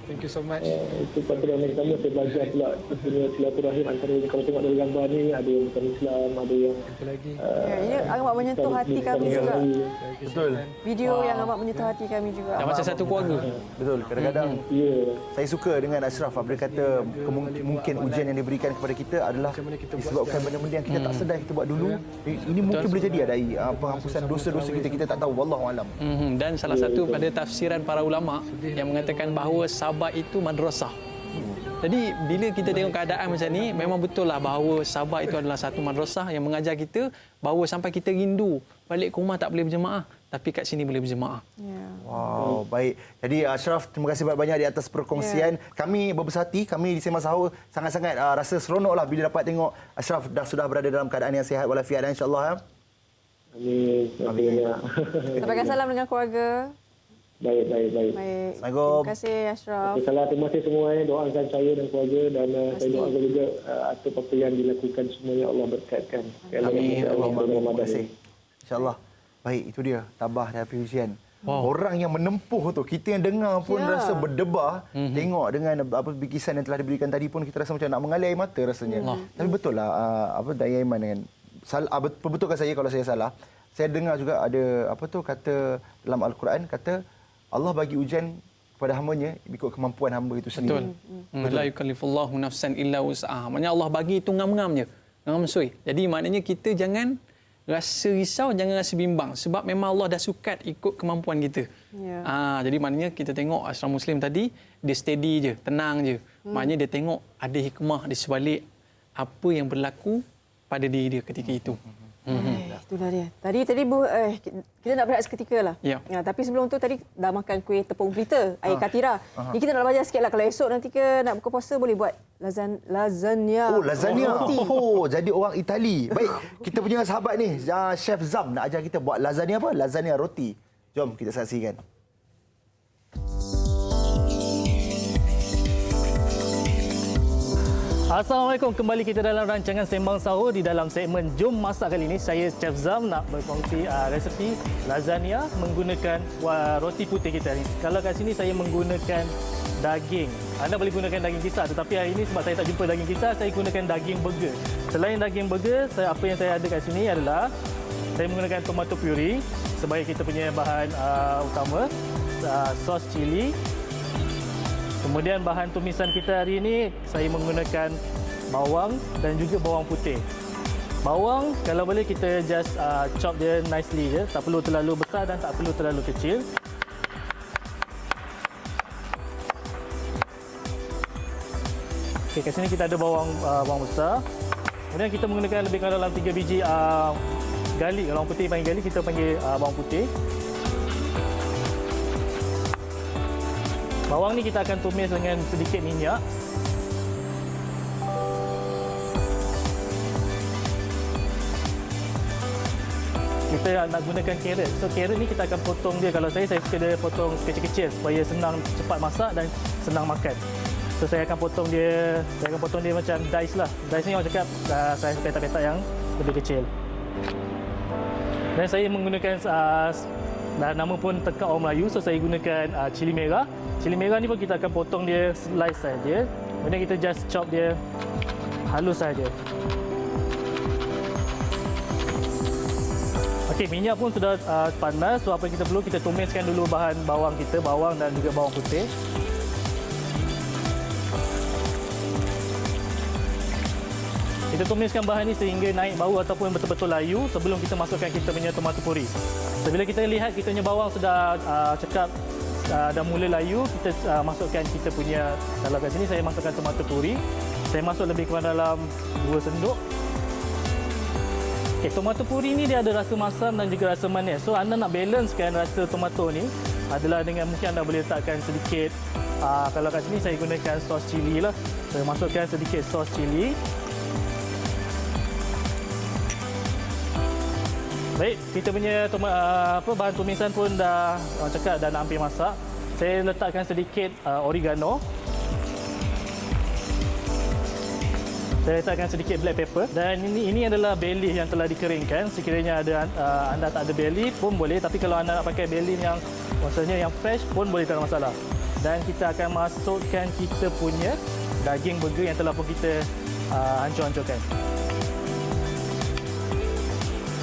Thank you so much. Itu patut yang pertama saya belajar pula kita punya silaturahim antara, kalau tengok dari gambar ni ada yang bukan Islam, ada yang ini amat menyentuh hati kami juga. Betul. Video yang amat menyentuh hati kami juga. Dah macam satu keluarga. Betul. Kadang-kadang saya suka dengan Ashraf. Dia kata mungkin ujian yang diberikan kepada kita adalah disebabkan benda-benda yang kita tak sedar kita buat dulu. Ini mungkin boleh jadi ada penghapusan dosa-dosa kita tak tahu, wallahu alam. Dan salah satu pada tafsiran para ulama yang mengatakan bahawa sabar itu madrasah. Jadi bila kita tengok keadaan macam ni, memang betul lah bahawa sabar itu adalah satu madrasah yang mengajar kita bahawa sampai kita rindu balik ke rumah tak boleh berjemaah, tapi kat sini boleh berjemaah. Wow, baik. Jadi Ashraf, terima kasih banyak-banyak di atas perkongsian. Kami berbesar hati, kami di Sembang Sahur sangat-sangat rasa seronoklah bila dapat tengok Ashraf sudah berada dalam keadaan yang sihat walafiat insya-Allah. Amin. Sampaikan salam dengan keluarga. Baik. Assalamualaikum. Terima kasih Ashraf. Terima kasih semua. Doakan saya dan keluarga dan saya doakan juga apa yang dilakukan semua yang Allah berkatkan. Amin. Terima kasih. InsyaAllah. Baik, itu dia tabah dari api ujian. Orang yang menempuh tu, kita yang dengar pun rasa berdebar. Tengok dengan bikisan yang telah diberikan tadi pun kita rasa macam nak mengalir air mata rasanya. Tapi betul lah daya iman dengan perbetulkan saya kalau saya salah. Saya dengar juga ada kata dalam Al-Quran, kata Allah bagi ujian kepada hamba-Nya ikut kemampuan hamba itu sendiri. Betul. La yukallifullahu nafsan illa wus'aha. Maknanya Allah bagi itu ngam-ngam je. Ngam sui. Jadi maknanya kita jangan rasa risau, jangan rasa bimbang sebab memang Allah dah sukat ikut kemampuan kita. Jadi maknanya kita tengok Ashraf Muslim tadi dia steady je, tenang je. Maknanya dia tengok ada hikmah di sebalik apa yang berlaku pada diri dia ketika itu. Itulah dia. Tadi kita nak berehat seketika lah. Tapi sebelum tu tadi dah makan kuih tepung pelita, air katira. Ni kita nak belajar sikitlah kalau esok nanti nak buka puasa boleh buat lasagna. Lasagna. Jadi orang Itali. Baik, kita punya sahabat ni, Chef Zam nak ajar kita buat lasagna apa? Lasagna roti. Jom kita saksikan. Assalamualaikum, kembali kita dalam rancangan Sembang Sahur. Di dalam segmen Jom Masak kali ini, saya Chef Zam nak berkongsi resepi lasagna menggunakan roti putih kita ni. Kalau kat sini saya menggunakan daging. Anda boleh gunakan daging kisar, tetapi hari ini sebab saya tak jumpa daging kisar, saya gunakan daging burger. Selain daging burger, apa yang saya ada kat sini adalah saya menggunakan tomato puree sebagai kita punya bahan utama, sos cili. Kemudian bahan tumisan kita hari ini, saya menggunakan bawang dan juga bawang putih. Bawang, kalau boleh kita just chop dia nicely je. Tak perlu terlalu besar dan tak perlu terlalu kecil. Okey, kat sini kita ada bawang besar. Kemudian kita menggunakan lebih kurang dalam 3 biji garlic. Kalau orang putih panggil garlic, kita panggil bawang putih. Bawang ni kita akan tumis dengan sedikit minyak. Kita nak gunakan carrot. So carrot ni kita akan potong dia. Kalau saya suka dia potong kecil-kecil supaya senang cepat masak dan senang makan. So saya akan potong dia macam dice lah. Dice ni orang cakap saya petak-petak yang lebih kecil. Dan saya menggunakan nama pun tekak orang Melayu, so saya gunakan cili merah. Cili merah ni pun kita akan potong dia slice saja. Kemudian kita just chop dia halus saja. Okey, minyak pun sudah panas. So apa yang kita perlu, kita tumiskan dulu bahan bawang kita, bawang dan juga bawang putih. Kita tumiskan bahan ni sehingga naik bau ataupun betul-betul layu sebelum kita masukkan kita punya tomato puri. So, bila kita lihat kita punya bawang sudah cekap dah mula layu, kita masukkan kita punya, kalau kat sini saya masukkan tomato puri. Saya masuk lebih kurang dalam 2 sendok. Okay, tomato puri ni dia ada rasa masam dan juga rasa manis. So anda nak balancekan rasa tomato ni adalah dengan mungkin anda boleh letakkan sedikit, kalau kat sini saya gunakan sos cili lah. Saya masukkan sedikit sos cili. Baik, kita punya bahan tumisan pun dah cakap dah nak hampir masak. Saya letakkan sedikit oregano. Saya letakkan sedikit black pepper dan ini adalah bay leaf yang telah dikeringkan. Sekiranya anda tak ada bay leaf pun boleh, tapi kalau anda nak pakai bay leaf yang maksudnya yang fresh pun boleh, tak ada masalah. Dan kita akan masukkan kita punya daging burger yang telah pun kita hancur-hancurkan.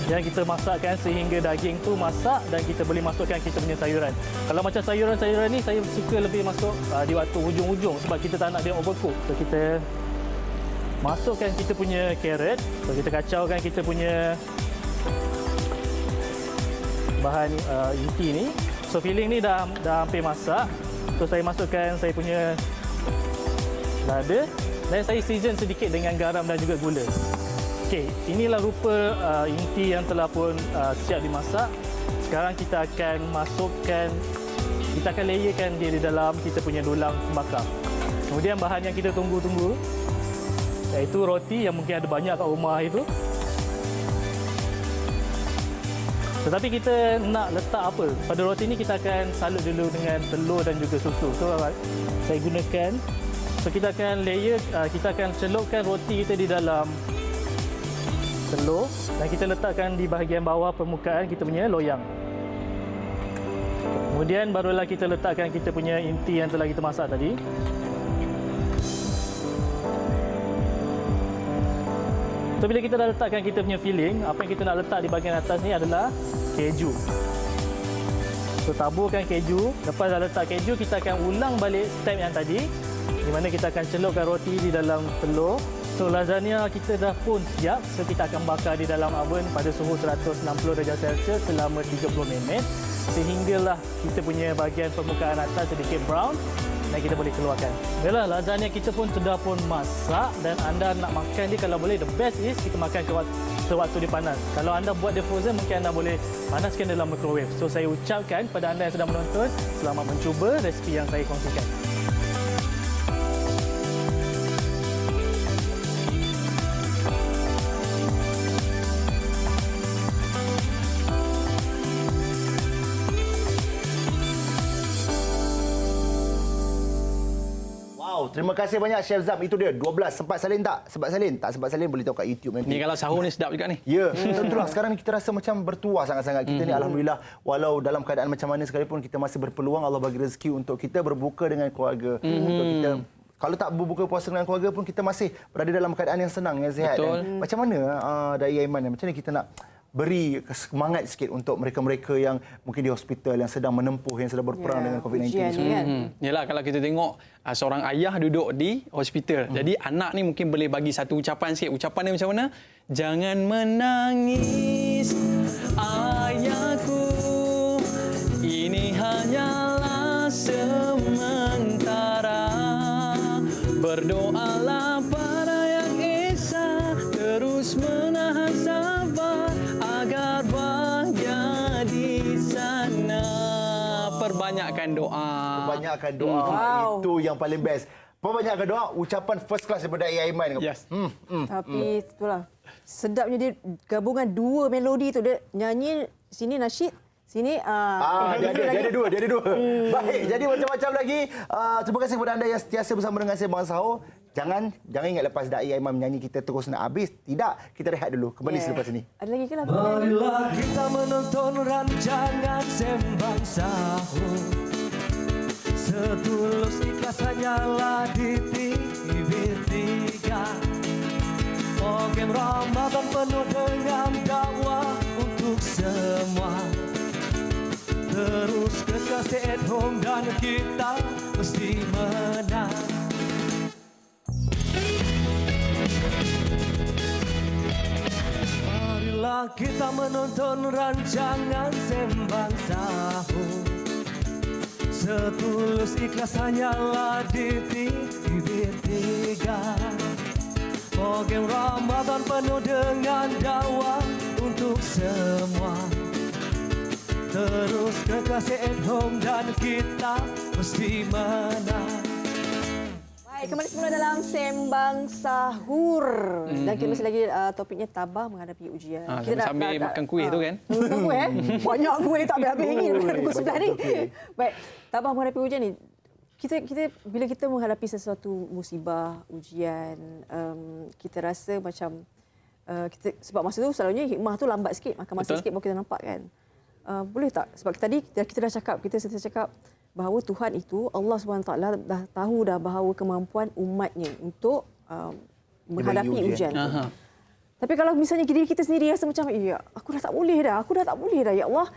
Dan kita masakkan sehingga daging tu masak dan kita boleh masukkan kita punya sayuran. Kalau macam sayuran-sayuran ni saya suka lebih masuk di waktu hujung-hujung sebab kita tak nak dia overcook. So kita masukkan kita punya carrot. So kita kacaukan kita punya bahan inti ni. So filling ni dah hampir masak. So saya masukkan saya punya lada dan saya season sedikit dengan garam dan juga gula. Okey, inilah rupa inti yang telah pun siap dimasak. Sekarang kita akan layerkan dia di dalam kita punya dulang bakar. Kemudian bahan yang kita tunggu-tunggu, iaitu roti yang mungkin ada banyak kat rumah itu. Tetapi kita nak letak apa? Pada roti ni kita akan salut dulu dengan telur dan juga susu. So saya gunakan, kita akan layer, kita akan celupkan roti kita di dalam telur dan kita letakkan di bahagian bawah permukaan kita punya loyang. Kemudian barulah kita letakkan kita punya inti yang telah kita masak tadi. So bila kita dah letakkan kita punya filling, apa yang kita nak letak di bahagian atas ni adalah keju. So taburkan keju. Lepas dah letak keju, kita akan ulang balik step yang tadi, di mana kita akan celupkan roti di dalam telur. So lasagna kita dah pun siap. So kita akan bakar di dalam oven pada suhu 160 darjah Celsius selama 30 minit sehinggalah kita punya bahagian permukaan atas sedikit brown dan kita boleh keluarkan. Baiklah, lasagna kita pun sudah pun masak dan anda nak makan dia, kalau boleh the best is kita makan sewaktu dia panas. Kalau anda buat dia frozen, mungkin anda boleh panaskan dalam microwave. So saya ucapkan pada anda yang sedang menonton, selamat mencuba resipi yang saya kongsikan. Terima kasih banyak Chef Zam. Itu dia 12. Sempat salin tak? Sempat salin? Tak sempat salin boleh tahu kat YouTube nanti. Ni kalau sahur ni sedap juga ni. Ya, betul lah. Sekarang ni kita rasa macam bertuah sangat-sangat. Kita ni alhamdulillah, walau dalam keadaan macam mana sekalipun, kita masih berpeluang Allah bagi rezeki untuk kita berbuka dengan keluarga. Untuk kita, kalau tak berbuka puasa dengan keluarga pun, kita masih berada dalam keadaan yang senang, yang sihat. Dan macam mana Dai Aiman, macam mana kita nak beri semangat sikit untuk mereka-mereka yang mungkin di hospital, yang sedang menempuh, yang sedang berperang dengan COVID-19 ni. Yalah, kalau kita tengok seorang ayah duduk di hospital. Jadi anak ni mungkin boleh bagi satu ucapan sikit. Ucapan dia macam mana? Jangan menangis ayahku, ini hanyalah sementara. Berdoalah pada Yang Esa, terus menahan sabar agar bahagia di sana. Perbanyakkan doa. Perbanyakkan doa. Itu yang paling best. Perbanyakkan doa, ucapan first class daripada Aiman. Yes. Tapi itulah sedapnya dia gabungan dua melodi tu, dia nyanyi sini nasyid, sini dia ada dua. Baik, jadi macam-macam lagi. Terima kasih kepada anda yang sentiasa bersama dengan Sembang Sahur. Jangan ingat lepas Da'i Aiman menyanyi kita terus nak habis. Tidak, kita rehat dulu. Kembali selepas ini. Ada lagi ke lah? Marilah kita menonton rancangan Sembang Sahur. Setulus ikhlas hanyalah di TV3. Program Ramadan penuh dengan dakwah untuk semua. Terus kekal stay at home dan kita mesti menang. Marilah kita menonton rancangan Sembang Sahur. Setulus ikhlas hanyalah di TV3. Program Ramadan penuh dengan dakwah untuk semua. Terus kekasih at home dan kita mesti menang. Baik, kembali semula dalam Sembang Sahur. Dan kita masih lagi topiknya tabah menghadapi ujian. Sambil makan kuih tu kan? Makan kuih banyak kuih tak habis-habis ni. Pukul 9 ni. Baik, tabah menghadapi ujian ni. Bila kita menghadapi sesuatu musibah, ujian, kita rasa macam sebab masa tu selalunya hikmah tu lambat sikit, makan masa sikit baru kita nampak kan. Boleh tak? Sebab tadi kita dah cakap, kita cakap bahawa Tuhan itu, Allah SWT dah tahu dah bahawa kemampuan umatnya untuk menghadapi ujian. Tapi kalau misalnya diri kita sendiri rasa macam, aku dah tak boleh dah, ya Allah.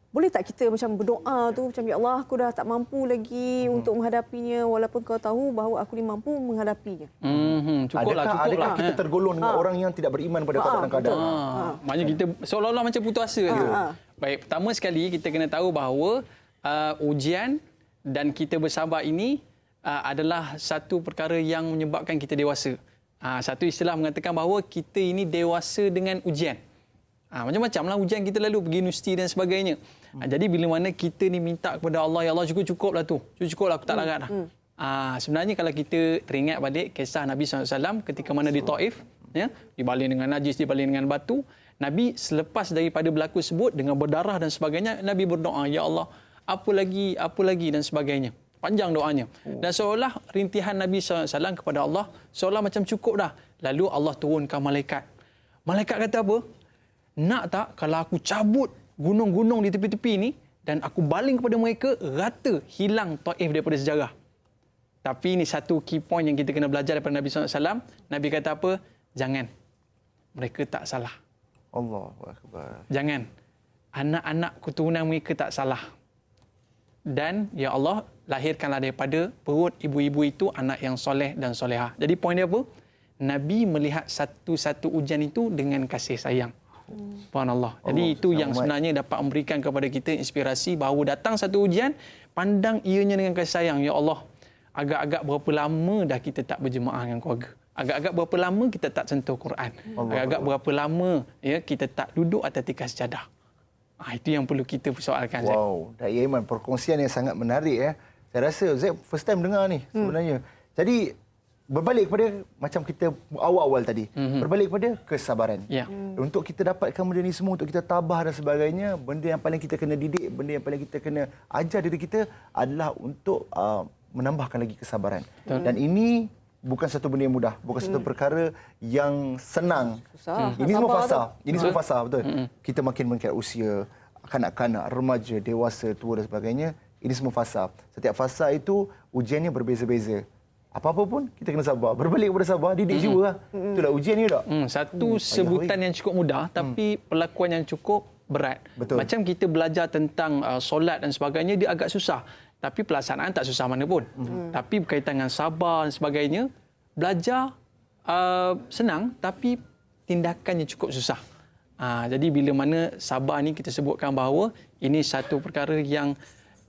Boleh tak kita macam berdoa tu macam, ya Allah, aku dah tak mampu lagi untuk menghadapinya walaupun kau tahu bahawa aku ni mampu menghadapinya. Adakah kita tergolong dengan orang yang tidak beriman pada qada dan qadar? Maknanya kita seolah-olah macam putus asa tu. Baik, pertama sekali kita kena tahu bahawa ujian dan kita bersabar ini adalah satu perkara yang menyebabkan kita dewasa. Satu istilah mengatakan bahawa kita ini dewasa dengan ujian. Macam-macam lah ujian kita lalu pergi universiti dan sebagainya. Jadi bila mana kita ni minta kepada Allah, ya Allah cukup-cukup lah tu. Cukup lah, aku tak larat dah. Sebenarnya kalau kita teringat balik kisah Nabi SAW ketika mana di Taif, ya, dibaling dengan najis, dibaling dengan batu. Nabi selepas daripada berlaku sebut dengan berdarah dan sebagainya, Nabi berdoa, ya Allah, apa lagi dan sebagainya. Panjang doanya. Dan seolah rintihan Nabi SAW kepada Allah, seolah macam cukup dah. Lalu Allah turunkan malaikat. Malaikat kata apa? Nak tak kalau aku cabut gunung-gunung di tepi-tepi ni dan aku baling kepada mereka, rata hilang Taif daripada sejarah. Tapi ini satu key point yang kita kena belajar daripada Nabi SAW. Nabi kata apa? Jangan. Mereka tak salah. Allahu Akbar. Jangan. Anak-anak keturunan mereka tak salah. Dan ya Allah, lahirkanlah daripada perut ibu-ibu itu anak yang soleh dan solehah. Jadi poin dia apa? Nabi melihat satu-satu ujian itu dengan kasih sayang. Subhanallah. Jadi itu yang sebenarnya dapat memberikan kepada kita inspirasi bahawa datang satu ujian, pandang ianya dengan kasih sayang. Ya Allah, agak-agak berapa lama dah kita tak berjemaah dengan keluarga. Agak-agak berapa lama kita tak sentuh Quran. Agak-agak berapa lama ya kita tak duduk atas tikar sejadah. Itu yang perlu kita persoalkan. Wow, Da'i Aiman, perkongsian yang sangat menarik ya. Saya rasa Zaid first time dengar ni sebenarnya. Jadi berbalik kepada macam kita awal-awal tadi, berbalik kepada kesabaran. Untuk kita dapatkan benda ni semua, untuk kita tabah dan sebagainya, benda yang paling kita kena didik, benda yang paling kita kena ajar diri kita adalah untuk menambahkan lagi kesabaran. Dan ini bukan satu benda yang mudah, bukan satu perkara yang senang. Ini semua fasa. Ini semua fasa, betul. Kita makin meningkat usia, kanak-kanak, remaja, dewasa, tua dan sebagainya. Ini semua fasa. Setiap fasa itu ujiannya berbeza-beza. Apa-apa pun kita kena sabar. Berbalik kepada sabar, didik jiwa lah. Itulah ujian ni tak? Satu sebutan yang cukup mudah tapi perlakuan yang cukup berat. Betul. Macam kita belajar tentang solat dan sebagainya, dia agak susah. Tapi pelaksanaan tak susah mana pun. Tapi berkaitan dengan sabar dan sebagainya, belajar senang tapi tindakannya cukup susah. Jadi bila mana sabar ni kita sebutkan bahawa ini satu perkara yang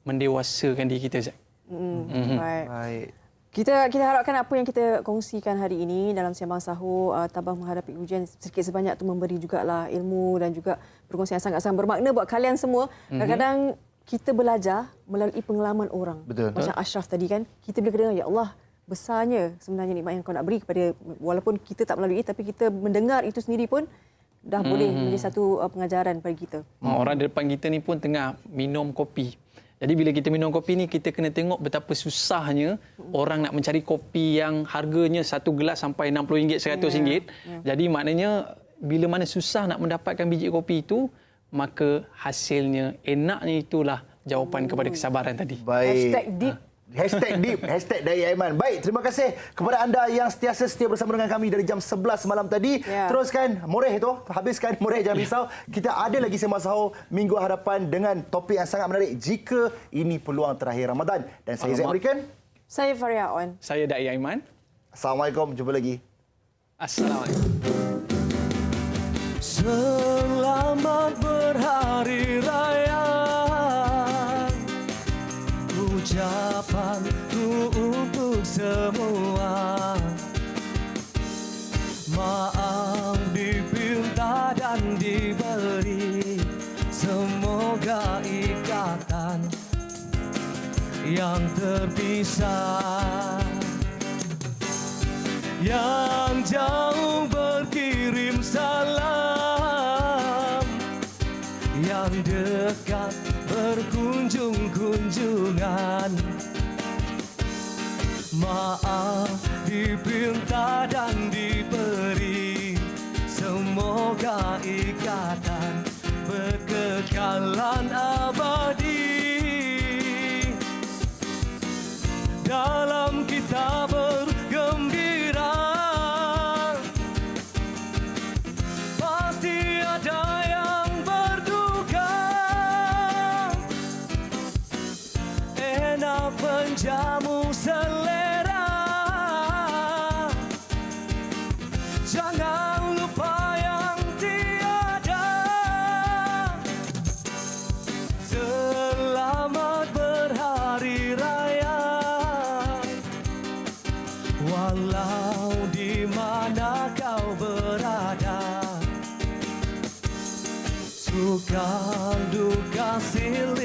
mendewasakan diri kita. Baik. Kita harapkan apa yang kita kongsikan hari ini dalam Sembang Sahur, tabah menghadapi ujian, sedikit sebanyak tu memberi jugalah ilmu dan juga perkongsian yang sangat-sangat bermakna buat kalian semua. Kadang-kadang kita belajar melalui pengalaman orang. Betul. Macam Ashraf tadi kan, kita boleh dengar, ya Allah, besarnya sebenarnya nikmat yang kau nak beri kepada, walaupun kita tak melalui, tapi kita mendengar itu sendiri pun dah boleh menjadi satu pengajaran bagi kita. Orang di depan kita ni pun tengah minum kopi. Jadi bila kita minum kopi ni, kita kena tengok betapa susahnya orang nak mencari kopi yang harganya satu gelas sampai RM60, RM100. Jadi maknanya bila mana susah nak mendapatkan biji kopi itu, maka hasilnya enaknya itulah jawapan kepada kesabaran tadi. Baik. #deep Hashtag dari Aiman. Baik, terima kasih kepada anda yang sentiasa setia bersama dengan kami dari jam 11 malam tadi. Teruskan moreh itu, habiskan moreh, jangan risau. Kita ada lagi Sembang Sahur minggu hadapan dengan topik yang sangat menarik, jika ini peluang terakhir Ramadan. Dan saya Zaid American. Saya Faria On. Saya Dai Aiman. Assalamualaikum, jumpa lagi. Assalamualaikum. Selamat berhari raya, ucapanku untuk semua. Maaf dipinta dan diberi, semoga ikatan yang terpisah, yang jauh berkirim salam, yang dekat berkunjung-kunjungan. Maaf dipinta dan diberi, semoga ikatan berkekalan abadi. Dalam kita bergembira, pasti ada yang berduka. Enak menjamu selera, jangan lupa yang tiada. Selamat berhari raya, walau di mana kau berada. Suka duka silih